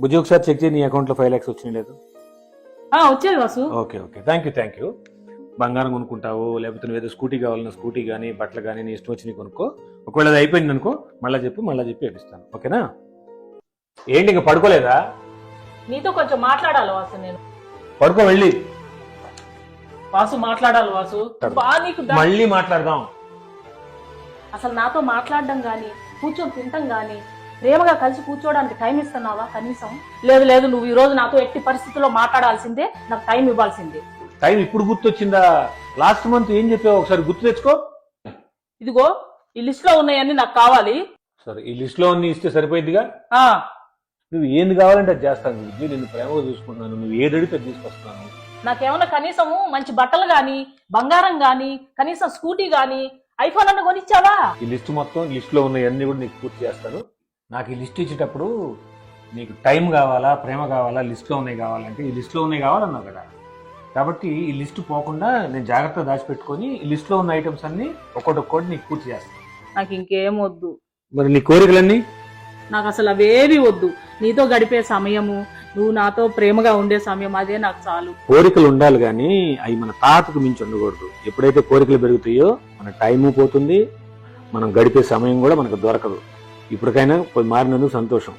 బుజ్జి ఒకసారి చెక్ చేయి, నీ అకౌంట్లో 5 lakhs వచ్చినాయి లేదు? వచ్చేది Vasu. Okay okay, thank you. బంగారం కొనుక్కుంటావు, లేకపోతే నువ్వు ఏదో స్కూటీ కావాలన్నా స్కూటీ కానీ బట్టలు కానీ నీ ఇష్టం వచ్చి నీ కొనుక్కో. ఒకవేళ అది అయిపోయింది అనుకో మళ్ళీ చెప్పి ఏపిస్తాను, ఓకేనా? ఏంటి ఇంకా పడుకోలేదా? నీతో కొంచెం మాట్లాడాలి వాసు. నేను పడుకో వెళ్ళి. వాసు మాట్లాడాలి వాసు. నీకు మళ్ళీ మాట్లాడదాం. అసలు నాతో మాట్లాడడం గాని కూర్చొని తింటాం గాని ప్రేమగా కలిసి కూర్చోడానికి టైం ఇస్తున్నావా కనీసం? లేదు, నువ్వు ఈ రోజు నాతో ఎట్టి పరిస్థితుల్లో మాట్లాడాల్సిందే, నాకు టైం ఇవ్వాల్సిందే. టైం ఇప్పుడు గుర్తొచ్చిందా? లాస్ట్ మంత్ ఏం చెప్పావు ఒకసారి గుర్తు తెచ్చుకో. ఇదిగో ఈ లిస్ట్ లో ఉన్నాయన్నీ నాకు కావాలి. సరే, ఈ లిస్ట్ లో అన్ని ఇస్తే సరిపోయిద్దిగా. నువ్వు ఏంది కావాలంటే అది చేస్తాను. విద్య నేను ప్రేమగా చూసుకుంటున్నాను, నువ్వు ఏది అడిగితే తీసుకొస్తున్నాను. నాకేమన్నా కనీసం మంచి బట్టలు గాని బంగారం గాని కనీసం స్కూటీ గాని ఐఫోన్ అన్న కొనిచ్చావా? ఈ లిస్ట్ మొత్తం లిస్ట్ లో ఉన్నవన్నీ కూడా నీకు పూర్తి చేస్తాను. నాకు ఈ లిస్ట్ ఇచ్చేటప్పుడు నీకు టైం కావాలా ప్రేమ కావాలా లిస్ట్ లో ఉన్నాయి కావాలంటే ఈ లిస్ట్ లో ఉన్నాయి కావాలన్నావు కదా. కాబట్టి ఈ లిస్ట్ పోకుండా నేను జాగ్రత్తగా దాచిపెట్టుకొని ఈ లిస్ట్ లో ఉన్న ఐటమ్స్ అన్ని ఒక్కొక్కటి నీకు పూర్తి చేస్తాను. నాకు ఇంకేం వద్దు. మరి నీ కోరికలన్నీ? నాకు అసలు అవేవి వద్దు. నీతో గడిపే సమయము, నువ్వు నాతో ప్రేమగా ఉండే సమయం, అదే నాకు చాలు. కోరికలు ఉండాలి కానీ అవి మన తాతకు మించి ఉండకూడదు. ఎప్పుడైతే కోరికలు పెరుగుతాయో మన టైము పోతుంది, మనం గడిపే సమయం కూడా మనకు దొరకదు. ఇప్పటికైనా మారినందుకు సంతోషం.